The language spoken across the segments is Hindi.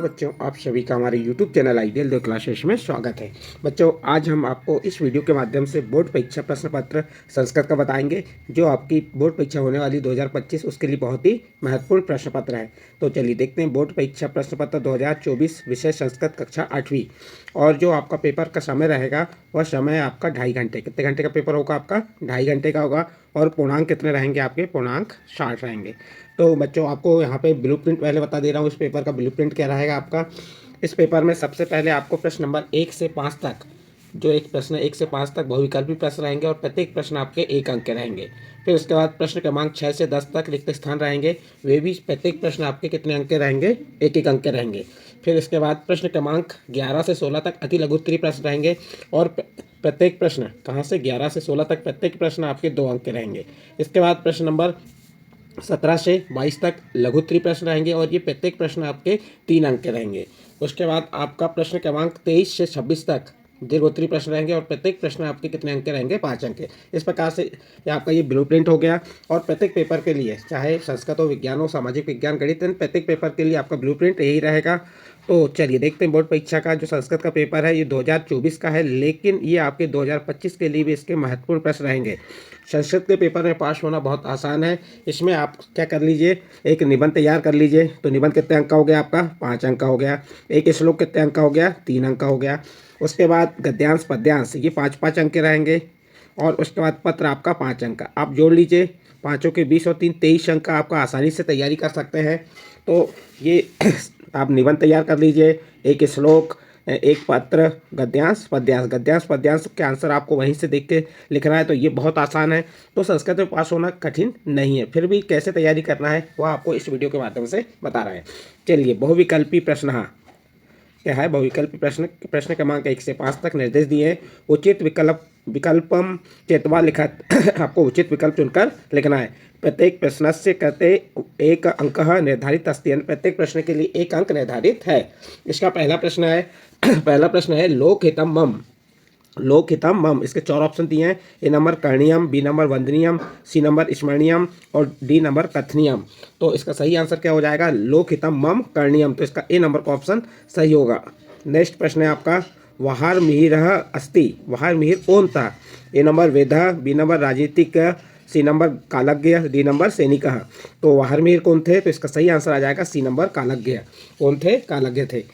बच्चों, आप सभी का हमारे YouTube चैनल आइडियल दो क्लासेस में स्वागत है। बच्चों, आज हम आपको इस वीडियो के माध्यम से बोर्ड परीक्षा प्रश्न पत्र संस्कृत का बताएंगे, जो आपकी बोर्ड परीक्षा होने वाली 2025 उसके लिए बहुत ही महत्वपूर्ण प्रश्न पत्र है। तो चलिए देखते हैं बोर्ड परीक्षा प्रश्न पत्र 2024 विषय संस्कृत कक्षा 8वीं। और जो आपका पेपर का समय रहेगा वह समय आपका 2.5 घंटे। कितने घंटे का पेपर होगा आपका? 2.5 घंटे का होगा। और पूर्णांक कितने रहेंगे आपके? पूर्णांक 60 रहेंगे। तो बच्चों, आपको यहाँ पे ब्लूप्रिंट पहले बता दे रहा हूँ। इस पेपर का ब्लूप्रिंट क्या रहेगा आपका? इस पेपर में सबसे पहले आपको प्रश्न नंबर 1 से 5 तक, जो एक प्रश्न 1 से 5 तक बहुविकल्पी प्रश्न रहेंगे और प्रत्येक प्रश्न आपके 1 अंक के रहेंगे। फिर उसके बाद प्रश्न क्रमांक 6 से 10 तक रिक्त स्थान रहेंगे, वे भी प्रत्येक प्रश्न आपके कितने अंक के रहेंगे? 1-1 अंक के रहेंगे। फिर इसके बाद प्रश्न क्रमांक 11 से 16 तक अति लघु उत्तरीय प्रश्न रहेंगे और प्रत्येक प्रश्न कहाँ से 11 से 16 तक प्रत्येक प्रश्न आपके 2 अंक के रहेंगे। इसके बाद प्रश्न नंबर 17 से 22 तक लघु उत्तरीय प्रश्न रहेंगे और ये प्रत्येक प्रश्न आपके 3 अंक के रहेंगे। उसके बाद आपका प्रश्न क्रमांक 23 से 26 तक दीर्घोत्तरीय प्रश्न रहेंगे और प्रत्येक प्रश्न आपके कितने अंक के रहेंगे? 5 अंक के। इस प्रकार से आपका ये ब्लूप्रिंट हो गया। और प्रत्येक पेपर के लिए, चाहे संस्कृत हो, विज्ञान हो, सामाजिक विज्ञान, गणित, प्रत्येक पेपर के लिए आपका ब्लूप्रिंट यही रहेगा। तो चलिए देखते हैं बोर्ड परीक्षा का जो संस्कृत का पेपर है ये 2024 का है, लेकिन ये आपके 2025 के लिए भी इसके महत्वपूर्ण प्रश्न रहेंगे। संस्कृत के पेपर में पास होना बहुत आसान है। इसमें आप क्या कर लीजिए, एक निबंध तैयार कर लीजिए। तो निबंध कितने अंक का हो गया आपका? 5 अंक का हो गया। एक श्लोक कितने अंक का हो गया? 3 अंक का हो गया। उसके बाद गद्यांश पद्यांश ये 5-5 अंक के रहेंगे। और उसके बाद पत्र आपका 5 अंक का। आप जोड़ लीजिए, पाँचों के 20 और 3 23 अंक का आपका आसानी से तैयारी कर सकते हैं। तो ये आप निबंध तैयार कर लीजिए, एक श्लोक, एक पत्र, गद्यांश पद्यांश। गद्यांश पद्यांश के आंसर आपको वहीं से देख के लिखना है। तो ये बहुत आसान है। तो संस्कृत में पास होना कठिन नहीं है। फिर भी कैसे तैयारी करना है वह आपको इस वीडियो के माध्यम से बता रहे हैं। चलिए, बहुविकल्पी प्रश्न। हाँ, क्या है बहुविकल्पी प्रश्न? प्रश्न क्रमांक 1 से 5 तक निर्देश दिए हैं। उचित विकल्पम चेतवा लिखत आपको उचित विकल्प चुनकर लिखना है। प्रत्येक प्रश्न से कहते 1 अंक निर्धारित अस्ति, यानी प्रत्येक प्रश्न के लिए 1 अंक निर्धारित है। इसका पहला प्रश्न है पहला प्रश्न है लोकहितम मम। लोकहितम मम, इसके 4 ऑप्शन दिए हैं। ए नंबर करणीयम, बी नंबर वंदनीयम, सी नंबर स्मरणीयम और डी नंबर कथनीयम। तो इसका सही आंसर क्या हो जाएगा? लोकहितम मम करणीयम। तो इसका ए नंबर का ऑप्शन सही होगा। नेक्स्ट प्रश्न है आपका वहार मिहिर अस्ति। वहार मिहिर कौन था? ए नंबर वेद, बी नंबर राजनीतिक, सी नंबर कालज्ञ, डी नंबर सैनिक। तो वहार मिहिर कौन थे? तो इसका सही आंसर आ जाएगा सी नंबर कालज्ञ। कौन थे? कालज्ञ थे।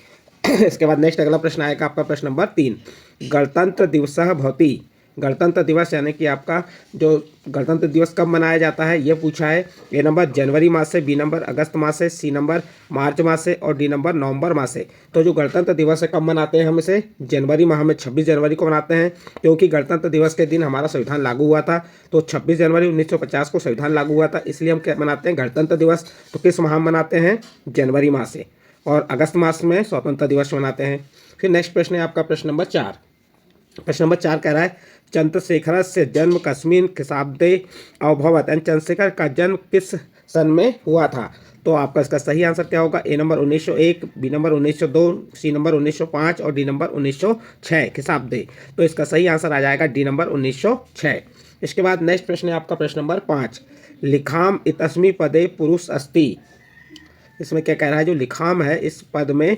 इसके बाद नेक्स्ट अगला प्रश्न आएगा आपका प्रश्न नंबर 3। गणतंत्र दिवस भवति। गणतंत्र दिवस यानी कि आपका जो गणतंत्र दिवस कब मनाया जाता है यह पूछा है। ए नंबर जनवरी माह से, बी नंबर अगस्त माह से, सी नंबर मार्च माह से और डी नंबर नवंबर माह से। तो जो गणतंत्र दिवस है कब मनाते हैं हम इसे? जनवरी माह में 26 जनवरी को मनाते हैं, क्योंकि गणतंत्र दिवस के दिन हमारा संविधान लागू हुआ था। तो 26 जनवरी 1950 को संविधान लागू हुआ था, इसलिए हम क्या मनाते हैं? गणतंत्र दिवस। तो किस माह मनाते हैं? जनवरी माह से। और अगस्त मास में स्वतंत्रता दिवस मनाते हैं। फिर नेक्स्ट प्रश्न है आपका प्रश्न नंबर 4। प्रश्न नंबर 4 कह रहा है चंद्रशेखर से जन्म कस्मिन खिसाब्दे अभवत, यानी चंद्रशेखर का जन्म किस सन में हुआ था? तो आपका इसका सही आंसर क्या होगा? A number 1901, B number 1902, C number 1905 और डी नंबर 1906 खिसाब्दे। तो इसका सही आंसर आ जाएगा डी नंबर 1906। इसके बाद नेक्स्ट प्रश्न है आपका प्रश्न नंबर 5। लिखाम इतस्मी पदे पुरुष अस्ति। इसमें क्या कह रहा है? जो लिखाम है इस पद में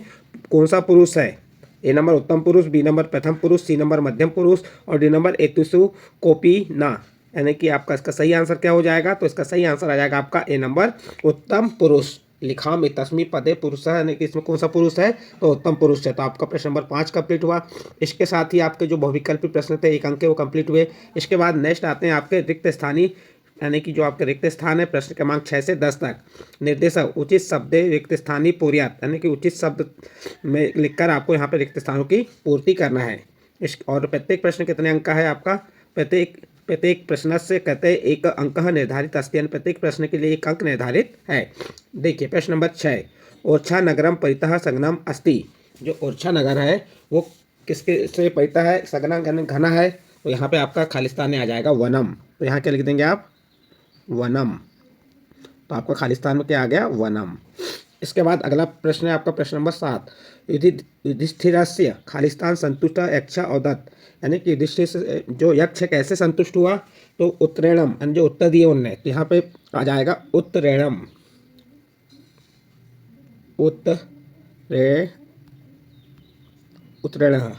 कौन सा पुरुष है? ए नंबर उत्तम पुरुष, बी नंबर प्रथम पुरुष, सी नंबर मध्यम पुरुष और डी नंबर एतुसु कोपी ना, यानी कि आपका इसका सही आंसर क्या हो जाएगा? तो इसका सही आंसर आ जाएगा आपका ए नंबर उत्तम पुरुष। लिखाम इतस्मी पदे पुरुष, यानी कि इसमें कौन सा पुरुष है? तो उत्तम पुरुष है। तो आपका प्रश्न नंबर 5 कंप्लीट हुआ। इसके साथ ही आपके जो बहुविकल्पी प्रश्न थे 1 अंक के वो कंप्लीट हुए। इसके बाद नेक्स्ट आते हैं आपके रिक्त स्थानीय, यानी कि जो आपके रिक्त स्थान है प्रश्न क्रमांक 6 से 10 तक। निर्देशक उचित शब्द रिक्त स्थानीय पूर्यात, यानी कि उचित शब्द में लिखकर आपको यहाँ पे रिक्त स्थानों की पूर्ति करना है। इस और प्रत्येक प्रश्न कितने अंक का है आपका? प्रत्येक प्रश्न से कहते 1 अंक निर्धारित अस्ति, यानी प्रत्येक प्रश्न के लिए 1 अंक निर्धारित है। देखिए प्रश्न नंबर 6। ओरछा नगरम परितः संगनम अस्ति। जो ओरछा नगर है वो किसके से परितः है? संगना घना है। तो यहाँ पे आपका खालिस्तान में आ जाएगा वनम। तो यहाँ क्या लिख देंगे आप? वनम। तो आपका खालिस्तान में क्या आ गया? वनम। इसके बाद अगला प्रश्न है आपका प्रश्न नंबर 7। युधिष्ठिरस्य खालिस्तान संतुष्ट यक्ष औदत, यानी कि युधिष्ठिर से जो यक्ष कैसे संतुष्ट हुआ? तो उत्तरेणम, यानी जो उत्तर दिए उनने। तो यहाँ पे आ जाएगा उत्तरेणम। उत्तरेणम रे उत्तीर्णः।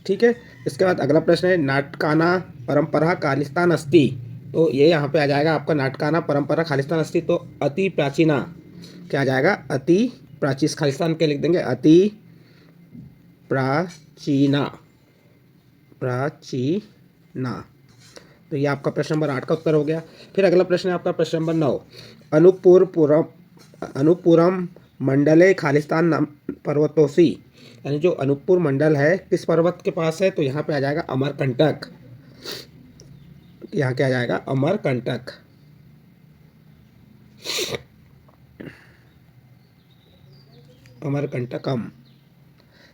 ठीक है। इसके बाद अगला प्रश्न है नाटकाना परंपरा खालिस्तान अस्ति। तो ये यहाँ पे आ जाएगा आपका नाटकाना परंपरा खालिस्तान अस्ति, तो अति प्राचीना क्या आ जाएगा, अति प्राचीन, खालिस्तान के लिख देंगे अति प्राचीना, प्राचीना। तो ये आपका प्रश्न नंबर 8 का उत्तर हो गया। फिर अगला प्रश्न है आपका प्रश्न नंबर 9, अनुपुरम मंडले खालिस्तान नाम पर्वतोसी, यानी जो अनूपपुर मंडल है किस पर्वत के पास है, तो यहाँ पे आ जाएगा अमरकंटक। यहाँ क्या आ जाएगा, अमरकंटक। अमरकंटकम।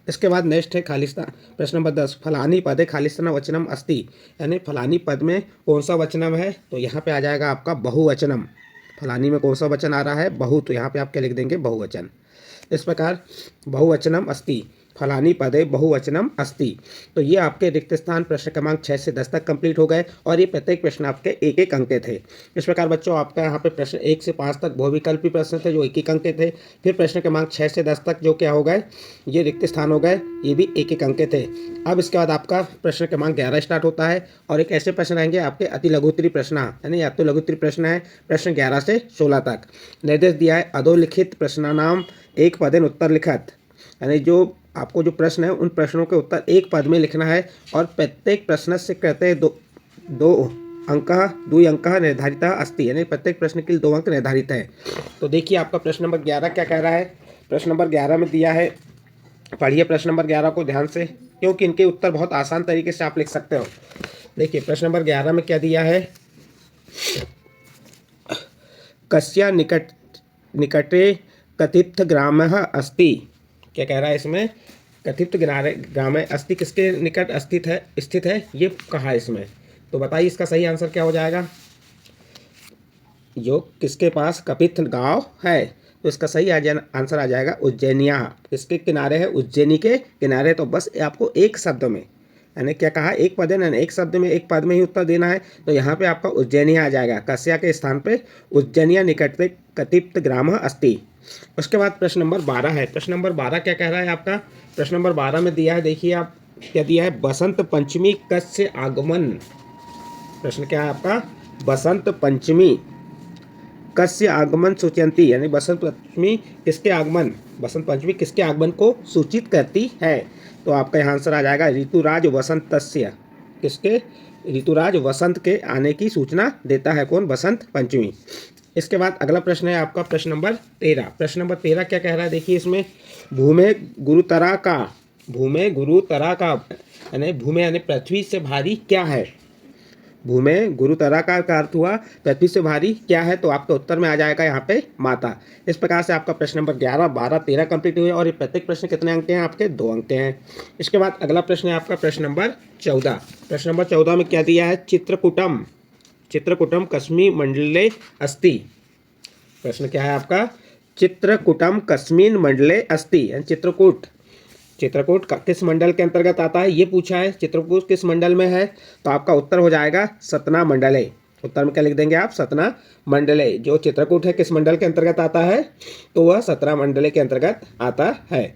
इसके बाद नेक्स्ट है खालिस्तान, प्रश्न नंबर 10, फलानी पदे खालिस्तान वचनम अस्ति, यानी फलानी पद में कौन सा वचनम है, तो यहाँ पे आ जाएगा आपका बहुवचनम। फलानी में कौन सा वचन आ रहा है, बहु, तो यहाँ पे आप क्या लिख देंगे, बहुवचन। इस प्रकार बहुवचनम अस्ति, फलानी पदे बहुवचनम अस्ति। तो ये आपके रिक्त स्थान प्रश्न क्रमांक 6 से 10 तक कंप्लीट हो गए और ये प्रत्येक प्रश्न आपके एक एक अंक के थे। इस प्रकार बच्चों आपका यहाँ पे प्रश्न 1 से 5 तक बहुविकल्पी प्रश्न थे जो एक एक अंक के थे। फिर प्रश्न क्रमांक 6 से 10 तक जो क्या हो गए, ये रिक्त स्थान हो गए, ये भी एक एक अंक के थे। अब इसके बाद आपका प्रश्न क्रमांक 11 स्टार्ट होता है और एक ऐसे प्रश्न रहेंगे आपके अति लघुत्तरी प्रश्न, यानी अति लघुत्तरी प्रश्न है प्रश्न 11 से 16 तक। निर्देश दिया है अधोलिखित प्रश्नानाम एक पदेन उत्तर लिखत, यानी जो आपको जो प्रश्न है उन प्रश्नों के उत्तर एक पद में लिखना है और प्रत्येक प्रश्न से कहते हैं दो अंक निर्धारित अस्ति, यानी प्रत्येक प्रश्न के लिए 2 अंक निर्धारित है। तो देखिए आपका प्रश्न नंबर 11 क्या कह रहा है। प्रश्न नंबर 11 में दिया है, पढ़िए प्रश्न नंबर 11 को ध्यान से, क्योंकि इनके उत्तर बहुत आसान तरीके से आप लिख सकते हो। देखिए प्रश्न नंबर 11 में क्या दिया है, कस्या निकटे कथित ग्रामः अस्ति। क्या कह रहा है इसमें, कथित ग्राम अस्ति किसके निकट स्थित है, ये कहा है इसमें। तो बताइए इसका सही आंसर क्या हो जाएगा, जो किसके पास कथित गांव है, तो इसका सही आंसर आ जाएगा उज्जैनिया। किसके किनारे है, उज्जैनी के किनारे। तो बस आपको एक शब्द में, यानी क्या कहा, एक पद है ना, एक शब्द में एक पद में ही उत्तर देना है। तो यहाँ पे आपका उज्जैनिया आ जाएगा, कस्या के स्थान पे उज्जैनिया निकटते कथित ग्राम अस्ति। उसके बाद प्रश्न नंबर 12 है। प्रश्न नंबर 12 क्या कह रहा है आपका, प्रश्न नंबर 12 में दिया है, देखिए आप क्या दिया है, बसंत पंचमी कस्य आगमन। प्रश्न क्या है आपका, बसंत पंचमी कस्य आगमन सूचयंती, यानी बसंत पंचमी किसके आगमन, बसंत पंचमी किसके आगमन को सूचित करती है। तो आपका यहाँ आंसर आ जाएगा ऋतुराज वसंतस्य, किसके, ऋतुराज वसंत के आने की सूचना देता है कौन, बसंत पंचमी। इसके बाद अगला प्रश्न है आपका प्रश्न नंबर 13। प्रश्न नंबर 13 क्या कह रहा है, देखिए इसमें भूमे गुरुतरा का, भूमे गुरुतरा का, यानी भूमे यानी पृथ्वी से भारी क्या है, भूमे गुरुतरा का अर्थ हुआ पृथ्वी से भारी क्या है। तो आपके उत्तर में आ जाएगा यहाँ पे माता। इस प्रकार से आपका प्रश्न नंबर 11, 12, 13 कंप्लीट हुए और ये प्रत्येक प्रश्न कितने अंक के हैं आपके, 2 अंक के हैं। इसके बाद अगला प्रश्न है आपका प्रश्न नंबर 14। प्रश्न नंबर 14 में क्या दिया है, चित्रकूटम कस्मिन् मंडले अस्ति। प्रश्न क्या है आपका, चित्रकूटम कस्मिन् मंडले अस्ति, यानी चित्रकूट किस मंडल के अंतर्गत आता है, ये पूछा है। चित्रकूट किस मंडल में है, तो आपका उत्तर हो जाएगा सतना मंडले। उत्तर में क्या लिख देंगे आप, सतना मंडले। जो चित्रकूट है किस मंडल के अंतर्गत आता है, तो वह सतना मंडले के अंतर्गत आता है।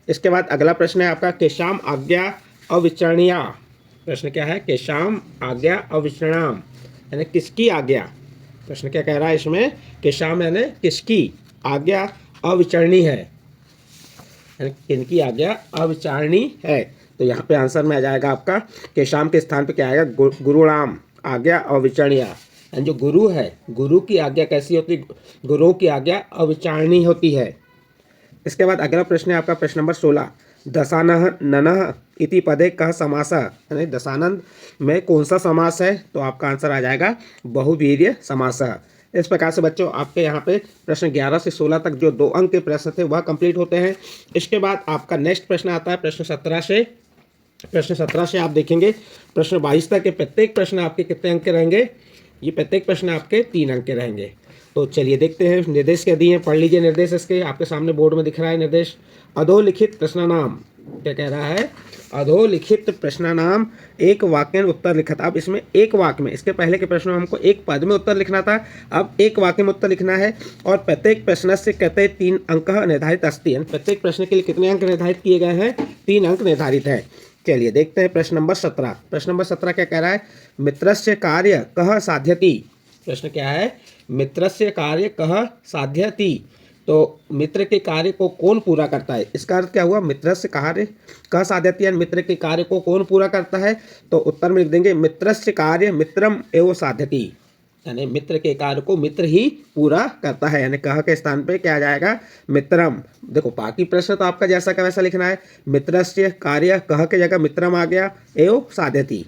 इसके बाद अगला प्रश्न है आपका केशाम आज्ञा अविचरणीया। प्रश्न क्या है, केशाम आज्ञा अविचरणाम, यानी किसकी आज्ञा। प्रश्न क्या कह रहा है इसमें, केशाम यानी किसकी आज्ञा अविचरणी है, यानी किनकी आज्ञा अविचारणी है। तो यहाँ पे आंसर में आ जाएगा आपका केशाम के स्थान पे क्या आएगा, गुरुणाम आज्ञा अविचरणीय, यानी जो गुरु है, गुरु की आज्ञा कैसी होती है, गुरुओं की आज्ञा अविचारणी होती है। इसके बाद अगला प्रश्न है आपका प्रश्न नंबर 16, दशानह ननः इति पदे कः समासः, यानी दशानन में कौन सा समास है, तो आपका आंसर आ जाएगा बहुवीर्य समासः। इस प्रकार से बच्चों आपके यहाँ पे प्रश्न 11 से 16 तक जो 2 अंक के प्रश्न थे वह कंप्लीट होते हैं। इसके बाद आपका नेक्स्ट प्रश्न आता है प्रश्न 17 से। प्रश्न 17 से आप देखेंगे प्रश्न 22 तक के प्रत्येक प्रश्न आपके कितने अंक के रहेंगे, ये प्रत्येक प्रश्न आपके 3 अंक के रहेंगे। तो चलिए देखते हैं निर्देश क्या दिए हैं, पढ़ लीजिए निर्देश इसके, आपके सामने बोर्ड में दिख रहा है निर्देश। अधोलिखित प्रश्नानाम क्या कह रहा है, अधोलिखित प्रश्नानाम एक वाक्य में उत्तर लिखा था। अब इसमें एक वाक्य में, इसके पहले के प्रश्न में हमको एक पद में उत्तर लिखना था, अब एक वाक्य में उत्तर लिखना है। और प्रत्येक प्रश्न से कहते 3 अंक निर्धारित अस्ति, प्रत्येक प्रश्न के लिए कितने अंक निर्धारित किए गए हैं, 3 अंक निर्धारित है। चलिए देखते हैं प्रश्न नंबर 17। प्रश्न नंबर 17 क्या कह रहा है, मित्रस्य कार्य कह साध्यति। प्रश्न क्या है, मित्रस्य कार्य कह साध्यति, तो मित्र के कार्य को कौन पूरा करता है। इसका अर्थ क्या हुआ, मित्रस्य कार्य कह साध्यति यानी मित्र के कार्य को कौन पूरा करता है। तो उत्तर में लिख देंगे मित्रस्य कार्य मित्रम एवं साध्यति, यानी मित्र के कार्य को मित्र ही पूरा करता है, यानी कह के स्थान पे क्या आ जाएगा, मित्रम। देखो बाकी प्रश्न तो आपका जैसा का वैसा लिखना है, मित्रस्य कार्य कह के जगह मित्रम आ गया एवं साध्यति।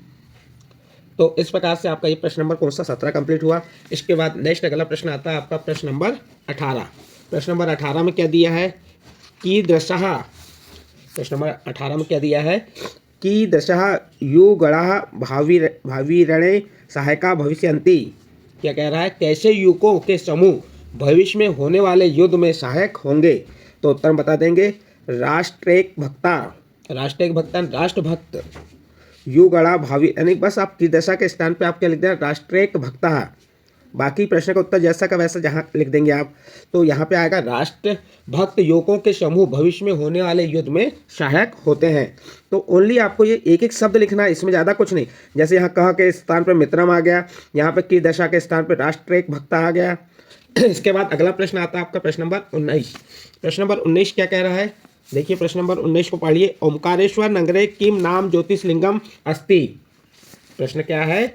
तो इस प्रकार से आपका ये प्रश्न नंबर कौन सा 17 कंप्लीट हुआ। इसके बाद नेक्स्ट अगला प्रश्न आता है आपका प्रश्न नंबर 18। प्रश्न नंबर 18 में क्या दिया है, कीदृशः। प्रश्न नंबर 18 में क्या दिया है, कीदृशः युगणः भावीरणे सहायका भविष्यन्ति। क्या कह रहा है, कैसे युगों के समूह भविष्य में होने वाले युद्ध में सहायक होंगे। तो उत्तर बता देंगे, राष्ट्रेक भक्ता, राष्ट्रेक भक्ता राष्ट्रभक्त, युगणा भावी, यानी बस आप कीदृशः के स्थान पे आप क्या लिख दें, राष्ट्रेक भक्ता। बाकी प्रश्न का उत्तर जैसा का वैसा जहाँ लिख देंगे आप। तो यहाँ पे आएगा राष्ट्र भक्त युवकों के समूह भविष्य में होने वाले युद्ध में सहायक होते हैं। तो ओनली आपको ये एक एक शब्द लिखना है, इसमें ज़्यादा कुछ नहीं। जैसे यहाँ कह के स्थान पर मित्रम आ गया, यहाँ पे की दशा के स्थान पर राष्ट्र एक भक्ता आ गया। इसके बाद अगला प्रश्न आता है आपका प्रश्न नंबर 19। प्रश्न नंबर 19 क्या कह रहा है, देखिए प्रश्न नंबर 19 को पढ़िए। ओमकारेश्वर नगरे किम नाम ज्योतिषलिंगम अस्ति। प्रश्न क्या है,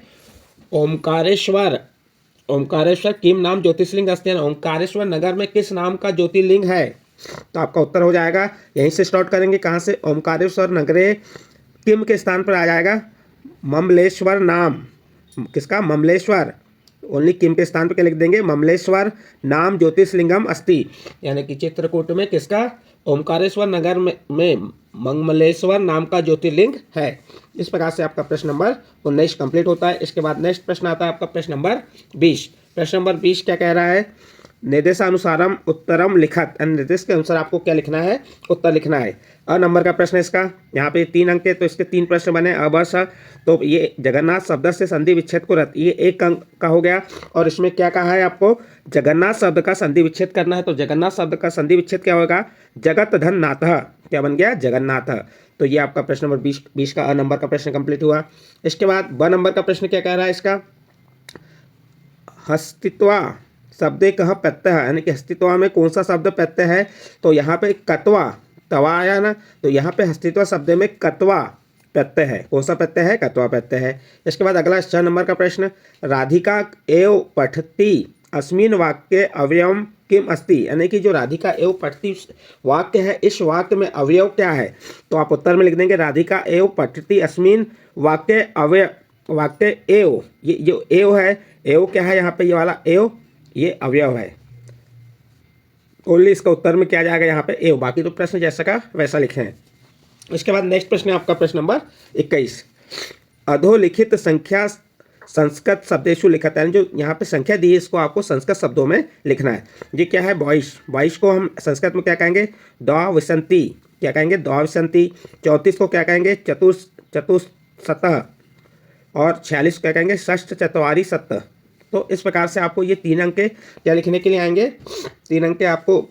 ओमकारेश्वर, ओमकारेश्वर किम नाम ज्योतिषलिंग अस्ति, ओमकारेश्वर नगर में किस नाम का ज्योतिर्लिंग है। तो आपका उत्तर हो जाएगा, यहीं से स्टार्ट करेंगे, कहाँ से, ओमकारेश्वर नगरे किम के स्थान पर आ जाएगा ममलेश्वर नाम, किसका, ममलेश्वर। ओनली किम के स्थान पर क्या लिख देंगे, ममलेश्वर नाम ज्योतिषलिंगम अस्ति, यानी कि चित्रकूट में किसका, ओमकारेश्वर नगर में मंगमलेश्वर नाम का ज्योतिर्लिंग है। इस प्रकार से आपका प्रश्न नंबर 19 कंप्लीट होता है। इसके बाद नेक्स्ट प्रश्न आता है आपका प्रश्न नंबर 20। प्रश्न नंबर 20 क्या कह रहा है, निर्देशानुसारम उत्तरम लिखत, निर्देश के अनुसार आपको क्या लिखना है, उत्तर लिखना है। अ नंबर का प्रश्न इसका, यहाँ पे 3 अंक है तो इसके 3 प्रश्न बने। अब तो ये जगन्नाथ शब्द से संधि विच्छेद को रत, ये 1 अंक का हो गया। और इसमें क्या कहा है आपको, जगन्नाथ शब्द का संधि विच्छेद करना है। तो जगन्नाथ शब्द का संधि विच्छेद क्या होगा, जगत धन नाथ, क्या बन गया, जगन्नाथ। तो ये आपका प्रश्न नंबर 20 का अ नंबर का प्रश्न कंप्लीट हुआ। इसके बाद ब नंबर का प्रश्न क्या कह रहा है इसका, हस्तित्वा शब्दे कह प्रत्यय, यानी कि हस्तित्व में कौन सा शब्द प्रत्यय है। तो यहाँ पे कत्वा, तवा आया ना, तो यहाँ पे हस्तित्व शब्द में कत्वा प्रत्यय है। कौन सा प्रत्यय है, कत्वा प्रत्यय है। इसके बाद अगला 6 नंबर का प्रश्न, राधिका एव पठती अस्मिन वाक्य अवयवम किम अस्ति, यानी कि जो राधिका एव पठती वाक्य है, इस वाक्य में अवयव क्या है। तो आप उत्तर में लिख देंगे, राधिका एव पठती अस्मिन वाक्य अवयव, वाक्य एव, ये जो एव है, एव क्या है यहाँ पे, ये वाला एव, ये अवयव है। ओनली इसका उत्तर में क्या जाएगा यहाँ पे, एव। बाकी तो प्रश्न जैसा का वैसा लिखे हैं। इसके बाद नेक्स्ट प्रश्न है आपका प्रश्न नंबर 21। अधोलिखित संख्या संस्कृत शब्देशु लिखत, यानी जो यहाँ पे संख्या दी है इसको आपको संस्कृत शब्दों में लिखना है। ये क्या है, 22 को हम संस्कृत में क्या कहेंगे, द्वाविंशति, क्या कहेंगे, द्वाविंशति। 34 को क्या कहेंगे, चतुष्शतः। और 46 क्या कहेंगे, षष्ठ चत्वारि शत। तो इस प्रकार से आपको ये 3 अंक क्या लिखने के लिए आएंगे, 3 अंक आपको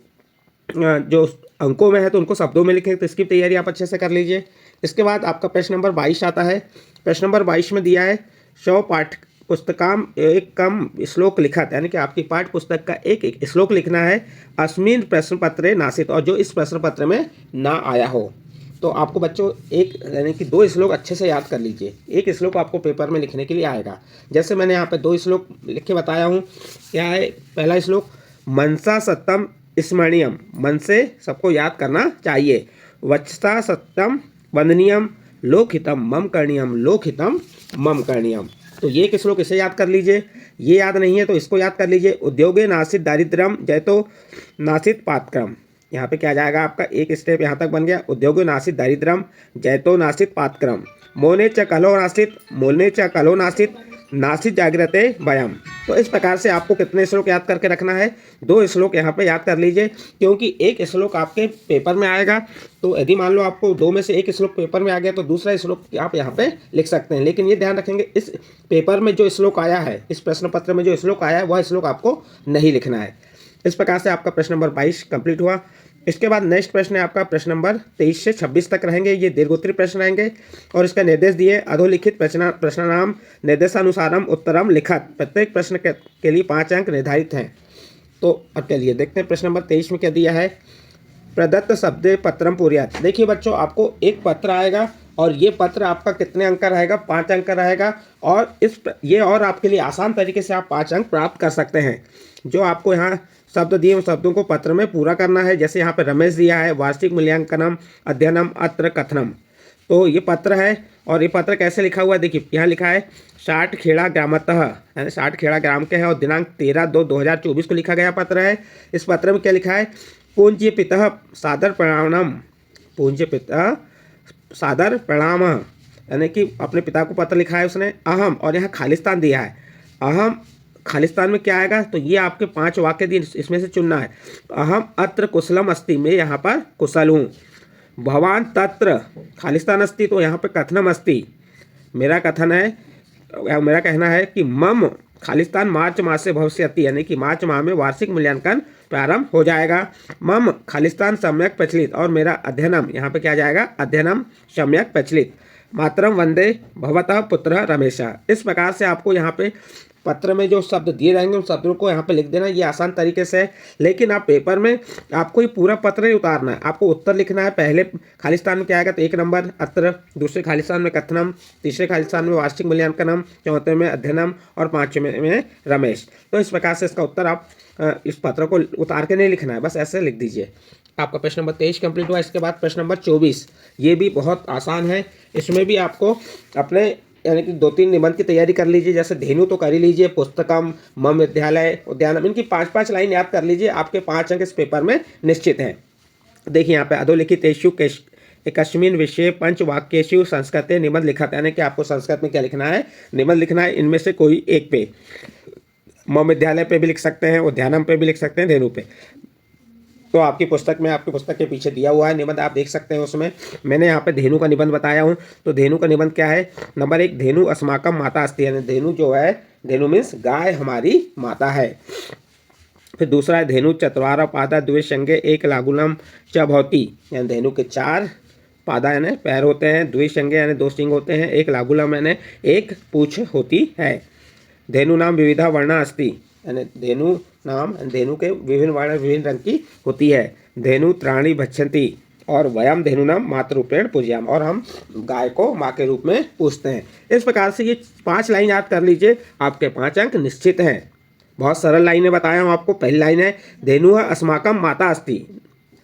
जो अंकों में है तो उनको शब्दों में लिखें। तो इसकी तैयारी आप अच्छे से कर लीजिए। इसके बाद आपका प्रश्न नंबर 22 आता है। प्रश्न नंबर 22 में दिया है, 100 पाठ पुस्तकाम एक कम श्लोक लिखत, यानी कि आपकी पाठ्य पुस्तक का एक श्लोक लिखना है, अस्मिन प्रश्न पत्रे नासित, और जो इस प्रश्न पत्र में ना आया हो। तो आपको बच्चों एक यानी कि 2 श्लोक अच्छे से याद कर लीजिए। एक श्लोक आपको पेपर में लिखने के लिए आएगा। जैसे मैंने यहाँ पे 2 श्लोक लिख के बताया हूँ। क्या है पहला श्लोक, मनसा सत्यम स्मरणीयम, मन से सबको याद करना चाहिए। वचसा सत्यम वंदनीयम, लोकहितम मम करणीयम, लोकहितम मम करणीयम। तो ये एक श्लोक इसे याद कर लीजिए। ये याद नहीं है तो इसको याद कर लीजिए, उद्योगे नासित दारिद्र्यम जयतो नासित पातक्रम। यहाँ पे क्या जाएगा आपका, एक स्टेप यहाँ तक बन गया, उद्योगे नासित दारिद्र्यम जयतो नासित पातक्रम। मोने च कलो नासित, मोने च कलो नासित नासित जागृते वयम। तो इस प्रकार से आपको कितने श्लोक याद करके रखना है, 2 श्लोक यहाँ पे याद कर लीजिए, क्योंकि एक श्लोक आपके पेपर में आएगा। तो यदि मान लो आपको 2 में से एक श्लोक पेपर में आ गया तो दूसरा श्लोक आप यहाँ पे लिख सकते हैं, लेकिन ये ध्यान रखेंगे इस पेपर में जो श्लोक आया है, इस प्रश्न पत्र में जो श्लोक आया है वह श्लोक आपको नहीं लिखना है। इस प्रकार से आपका प्रश्न नंबर 22 कंप्लीट हुआ। इसके बाद नेक्स्ट प्रश्न है आपका प्रश्न नंबर 23 से 26 तक रहेंगे, ये दीर्घोत्तरीय प्रश्न रहेंगे और इसका निर्देश दिए अधोलिखित प्रश्नानाम निर्देशानुसारम उत्तरम लिखत। प्रत्येक प्रश्न के लिए 5 अंक निर्धारित हैं। तो अब चलिए देखते हैं प्रश्न नंबर 23 में क्या दिया है। प्रदत्त शब्द पत्रम पूर्यात। देखिए बच्चों, आपको एक पत्र आएगा और ये पत्र आपका कितने अंक का रहेगा, 5 अंक का रहेगा। और ये और आपके लिए आसान तरीके से आप 5 अंक प्राप्त कर सकते हैं। जो आपको यहाँ शब्द दिए उन शब्दों को पत्र में पूरा करना है। जैसे यहाँ पे रमेश दिया है, वार्षिक मूल्यांकनम अध्ययनम अत्र कथनम। तो ये पत्र है और ये पत्र कैसे लिखा हुआ है, देखिए यहाँ लिखा है 60 खेड़ा ग्रामतः, यानी 60 खेड़ा ग्राम के है और दिनांक 13/2/2024 को लिखा गया पत्र है। इस पत्र में क्या लिखा है, पूज्य पिता सादर प्रणाम, पूज्य पिता सादर प्रणाम, यानी कि अपने पिता को पत्र लिखा है उसने। अहम, और यहाँ खालिस्तान दिया है। अहम खालिस्तान में क्या आएगा, तो ये आपके 5 वाक्य दिए, इसमें से चुनना है। अहम अत्र कुशलम अस्ति, मैं यहाँ पर कुशल हूँ। भवान तत्र खालिस्तान अस्ति, तो यहाँ पे कथनम अस्ति, मेरा कथन है, मेरा कहना है कि मम खालिस्तान मार्च मास से भविष्यति, यानी कि मार्च माह में वार्षिक मूल्यांकन प्रारंभ हो जाएगा। मम खालिस्तान सम्यक प्रचलित, और मेरा अध्ययनम, यहाँ पे क्या जाएगा, अध्ययनम सम्यक प्रचलित। मातरम वंदे भवतः पुत्र रमेशा। इस प्रकार से आपको यहाँ पे पत्र में जो शब्द दिए रहेंगे उन शब्दों को यहाँ पे लिख देना। ये आसान तरीके से है, लेकिन आप पेपर में आपको ये पूरा पत्र नहीं उतारना है, आपको उत्तर लिखना है। पहले खालिस्तान में क्या आएगा, तो 1 नंबर अत्र, दूसरे खालिस्तान में कथनम, तीसरे खालिस्तान में वार्षिक मूल्यांकनम, चौथे में अध्ययनम और 5वें में रमेश। तो इस प्रकार से इसका उत्तर आप इस पत्र को उतार के नहीं लिखना है, बस ऐसे लिख दीजिए। आपका प्रश्न नंबर 23 कंप्लीट हुआ। इसके बाद प्रश्न नंबर 24, ये भी बहुत आसान है। इसमें भी आपको अपने यानी कि 2-3 निबंध की तैयारी कर लीजिए। जैसे धेनु तो कर ही लीजिए, पुस्तकम, मम विद्यालय, उद्यानम, इनकी 5-5 लाइन याद कर लीजिए। आपके 5 अंक इस पेपर में निश्चित हैं। देखिए यहाँ पे अधोलिखितेषु एकस्मिन् विषये पंचवाक्येषु संस्कृते निबंध लिखत, यानी कि आपको संस्कृत में क्या लिखना है, निबंध लिखना है। इनमें से कोई एक पे, मम विद्यालय पे भी लिख सकते हैं, उद्यानम पे भी लिख सकते हैं, धेनु पे। तो आपकी पुस्तक में, आपकी पुस्तक के पीछे दिया हुआ है निबंध, आप देख सकते हैं। उसमें मैंने यहाँ पे धेनु का निबंध बताया हूँ। तो धेनु का निबंध क्या है, नंबर 1, धेनु अस्माकम माता अस्ति, यानी धेनु जो है, धेनु मीन्स गाय हमारी माता है। फिर दूसरा है धेनु चत्वार पादा द्वे संगे एक लागुलम च भवति, यानी धेनु के 4 पादा यानी पैर होते हैं, द्वे संगे यानी 2 सिंग होते हैं, एक लागुलम यानी 1 पूंछ होती है। धेनु नाम विविधा वर्णा अस्ति, यानी धेनु नाम, धेनु के विभिन्न वर्ण विभिन्न रंग की होती है। धेनु त्राणी भक्षन्ति, और वयम धेनु नाम मातृरूपेण पूज्याम, और हम गाय को माँ के रूप में पूजते हैं। इस प्रकार से ये 5 लाइन याद कर लीजिए, आपके 5 अंक निश्चित हैं। बहुत सरल लाइनें बताया हूँ आपको। पहली लाइन है धेनु अस्माकम माता अस्ति,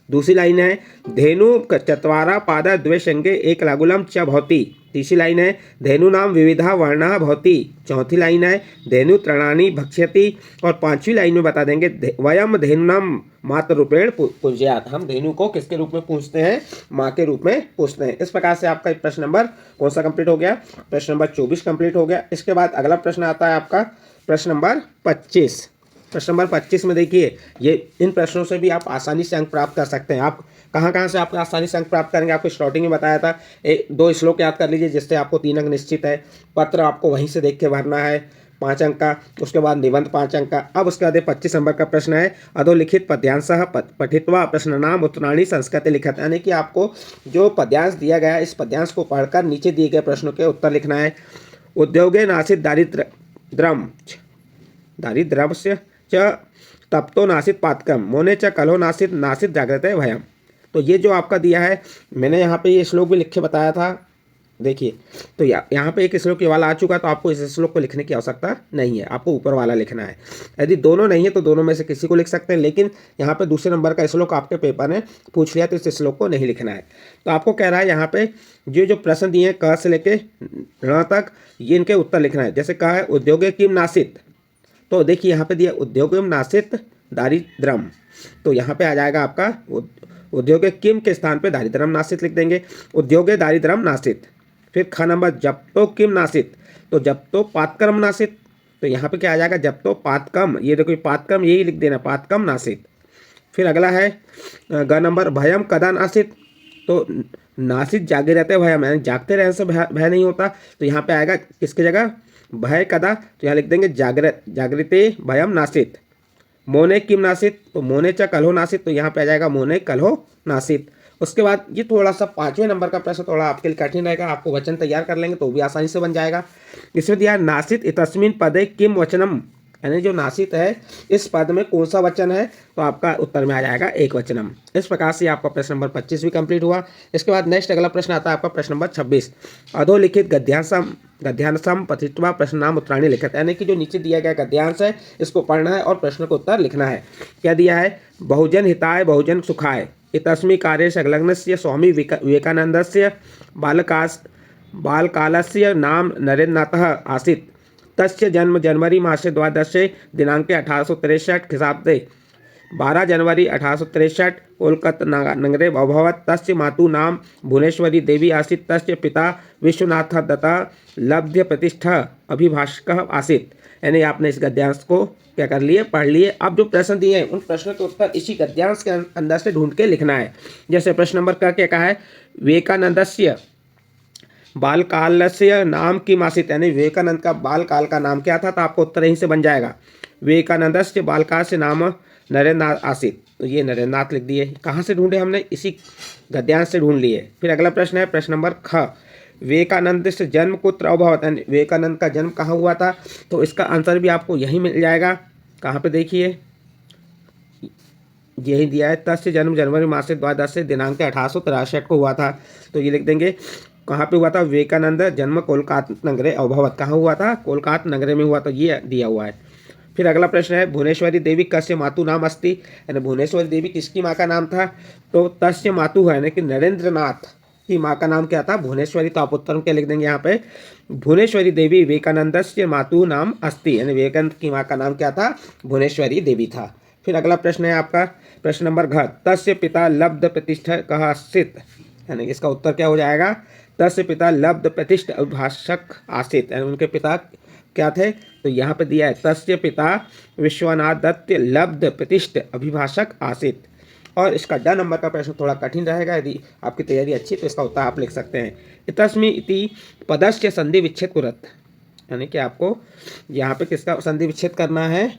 दूसरी लाइन है धेनु चत्वारा पादा द्वे संगे एक लागुलम च भवति, तीसरी लाइन है धेनु नाम विविधा वर्णा भवति, चौथी लाइन है धेनु तृणानि भक्ष्यति, और 5वीं लाइन में बता देंगे वयम धेनु नाम मातृ रूपेण पूज्यात, हम धेनु को किसके रूप में पूजते हैं, माँ के रूप में पूजते हैं। इस प्रकार से आपका प्रश्न नंबर कौन सा कंप्लीट हो गया, प्रश्न नंबर 24 कंप्लीट हो गया। इसके बाद अगला प्रश्न आता है आपका प्रश्न नंबर 25। प्रश्न नंबर 25 में देखिए, ये इन प्रश्नों से भी आप आसानी से अंक प्राप्त कर सकते हैं। आप कहाँ से आप आसानी से अंक प्राप्त करेंगे, आपको स्टार्टिंग में बताया था। 2 श्लोक याद कर लीजिए, जिससे आपको 3 अंक निश्चित है। पत्र आपको वहीं से देख के भरना है 5 अंक का, उसके बाद निबंध 5 अंक का। अब उसके बाद 25 नंबर का प्रश्न है अधोलिखित पद्यांशः पठित्वा प्रश्नानाम उत्तराणि संस्कृते लिखत, यानी कि आपको जो पद्यांश दिया गया है इस पद्यांश को पढ़कर नीचे दिए गए प्रश्नों के उत्तर लिखना है। उद्योगे नासित दारिद्र्यस्य च तप्तो नासित पातकम मोने च कलो नासित नासित जागृते भयम। तो ये जो आपका दिया है, मैंने यहाँ पे ये श्लोक भी लिख के बताया था। देखिए, तो यहाँ पे एक श्लोक ये वाला आ चुका, तो आपको इस श्लोक को लिखने की आवश्यकता नहीं है, आपको ऊपर वाला लिखना है। यदि दोनों नहीं है तो दोनों में से किसी को लिख सकते हैं, लेकिन यहाँ पे दूसरे नंबर का श्लोक आपके पेपर ने पूछ लिया तो इस श्लोक को नहीं लिखना है। तो आपको कह रहा है यहाँ पे जो प्रश्न दिए हैं क से लेके ण तक, ये इनके उत्तर लिखना है। जैसे कहा है उद्योगे किम नासित, तो देखिए यहाँ पे दिया उद्योगम नासित दारिद्रम, तो यहाँ पे आ जाएगा आपका उद्योगे किम के स्थान पे दारिद्रम नासित लिख देंगे। उद्योगे दारिद्रम नासित। फिर ख नंबर जप्तो किम नासित, तो जब तो पातकर्म नासित, तो यहाँ पे क्या आ जाएगा, जब तो पातकम, ये देखो पातकम यही लिख देना, पातकम नासित। फिर अगला है ग नंबर, भयम कदा नासित, तो नासित जागे रहते भयम, यानी जागते रहने से भय नहीं होता, तो यहाँ पे आएगा किसकी जगह, भय कदा, तो यहाँ लिख देंगे जागृते भयम नासित। मोने किम नासित, तो मोने च कलहो नासित, तो यहाँ पे आ जाएगा मोने कलहो नासित। उसके बाद ये थोड़ा सा 5वें नंबर का प्रश्न थोड़ा आपके लिए कठिन रहेगा, आपको वचन तैयार कर लेंगे तो भी आसानी से बन जाएगा। इसमें दिया नासित इतस्मिन पदे किम वचनम, यानी जो नासित है इस पद में कौन सा वचन है, तो आपका उत्तर में आ जाएगा एक वचनम। इस प्रकार से आपका प्रश्न नंबर 25 भी कंप्लीट हुआ। इसके बाद नेक्स्ट अगला प्रश्न आता है आपका प्रश्न नंबर 26, अधोलिखित गद्यांशम पठित्वा प्रश्न नाम उत्तराणी लिखित, यानी कि जो नीचे दिया गया गद्यांश है इसको पढ़ना है और प्रश्न को उत्तर लिखना है। क्या दिया है, बहुजन हिताय बहुजन सुखाय इतस्मिन् कार्ये संलग्नस्य स्वामी विवेकानन्दस्य बालकालस्य नाम नरेन्द्रनाथः आसीत्। तस्य जन्म जनवरी मासे 12 दिनांके 1863 ख्रीष्टाब्दे 12 जनवरी 1863 कोलकाता नगरे अभवत्। तस्य मातुः नाम भुवनेश्वरी देवी आसीत्। तस्य पिता विश्वनाथ दत्ता लब्ध प्रतिष्ठा अभिभाषकः आसीत्। यानी आपने इस गद्यांश को क्या कर लिए, पढ़ लिए। अब जो प्रश्न दिए हैं उन प्रश्नों के उत्तर इसी गद्यांश के अंदर से ढूंढ के लिखना है। जैसे प्रश्न नंबर का क्या कहा है, विवेकानंदस्य बालकालस्य नाम किम आसीत्, यानी विवेकानंद का बालकाल का नाम क्या था, तो आपको उत्तर यहीं से बन जाएगा, विवेकानंदस्य बालकालस्य नाम नरेंद्रनाथ आसीत्। तो ये नरेंद्रनाथ लिख दिए। कहाँ से ढूंढे हमने, इसी गद्यांश से ढूंढ लिए। फिर अगला प्रश्न है प्रश्न नंबर ख, विवेकानंद से जन्म कुत्र अभवत्, यानी विवेकानंद का जन्म कहाँ हुआ था, तो इसका आंसर भी आपको यहीं मिल जाएगा। कहाँ पे देखिए, यही दिया है, तस्य जन्म जनवरी मासे 12 दिनांक 1863 को हुआ था। तो ये लिख देंगे कहाँ पे हुआ था, विवेकानंद जन्म कोलकाता नगरे अभवत्, कहाँ हुआ था, कोलकाता नगरे में हुआ, तो ये दिया हुआ है। फिर अगला प्रश्न है, भुवनेश्वरी देवी कस्य मातु नाम अस्ति, यानी भुवनेश्वरी देवी किसकी माँ का नाम था, तो तस्य मातु है, यानी कि नरेंद्रनाथ की माँ का नाम क्या था, भुवनेश्वरी। तो आप उत्तर क्या लिख देंगे यहाँ पे, भुवनेश्वरी देवी विवेकानंदस्य मातु नाम अस्ति, यानी विवेकानंद की माँ का नाम क्या था, भुवनेश्वरी देवी था। फिर अगला प्रश्न है आपका प्रश्न नंबर घ, तस्य पिता लब्ध प्रतिष्ठा कः आसीत्, यानी इसका उत्तर क्या हो जाएगा, तस्य पिता लब्ध प्रतिष्ठ अभिभाषक आसीत्, यानी उनके पिता क्या थे, तो यहाँ पे दिया है तस्य पिता विश्वनाथ दत्त लब्ध प्रतिष्ठ अभिभाषक आसीत्। और इसका ड नंबर का प्रश्न थोड़ा कठिन रहेगा, यदि आपकी तैयारी अच्छी तो इसका उत्तर आप लिख सकते हैं, इतस्मि इति पदस्य संधि विच्छेद कुरत, यानी कि आपको यहाँ पे किसका संधि विच्छेद करना है,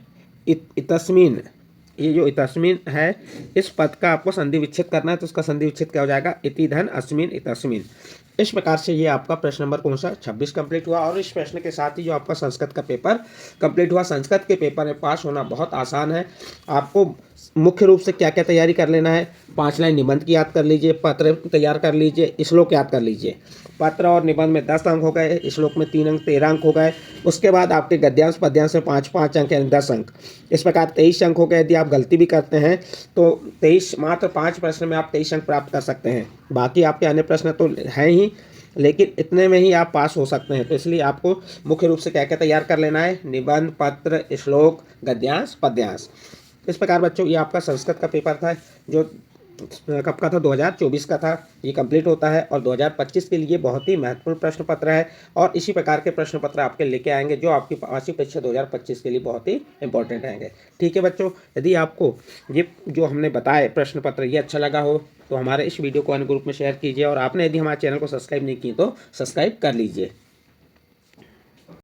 इतस्मिन, ये जो इतस्मिन है इस पद का आपको संधि विच्छेद करना है, तो उसका संधि विच्छेद क्या हो जाएगा, इति धन अस्मिन इतस्मिन। इस प्रकार से ये आपका प्रश्न नंबर कौन सा 26 कंप्लीट हुआ। और इस प्रश्न के साथ ही जो आपका संस्कृत का पेपर कंप्लीट हुआ। संस्कृत के पेपर में पास होना बहुत आसान है। आपको मुख्य रूप से क्या क्या तैयारी कर लेना है, 5 लाइन निबंध की याद कर लीजिए, पत्र तैयार कर लीजिए, श्लोक याद कर लीजिए। पत्र और निबंध में 10 अंक हो गए, श्लोक में 3 अंक, 13 अंक हो गए। उसके बाद आपके गद्यांश पद्यांश में 5-5 अंक यानी 10 अंक। इस प्रकार 23 अंक हो गए। यदि आप गलती भी करते हैं तो 23 मात्र 5 प्रश्न में आप 23 अंक प्राप्त कर सकते हैं। बाकी आपके अन्य प्रश्न तो हैं ही, लेकिन इतने में ही आप पास हो सकते हैं। तो इसलिए आपको मुख्य रूप से क्या क्या तैयार कर लेना है, निबंध, पत्र, श्लोक, गद्यांश, पद्यांश। इस प्रकार बच्चों ये आपका संस्कृत का पेपर था जो कब का था, 2024 का था। ये कंप्लीट होता है और 2025 के लिए बहुत ही महत्वपूर्ण प्रश्न पत्र है। और इसी प्रकार के प्रश्न पत्र आपके लेके आएंगे जो आपकी वार्षिक परीक्षा 2025 के लिए बहुत ही इंपॉर्टेंट रहेंगे। ठीक है बच्चों, यदि आपको ये जो हमने बताए प्रश्न पत्र ये अच्छा लगा हो तो हमारे इस वीडियो को अन्य ग्रुप में शेयर कीजिए। और आपने यदि हमारे चैनल को सब्सक्राइब नहीं की तो सब्सक्राइब कर लीजिए।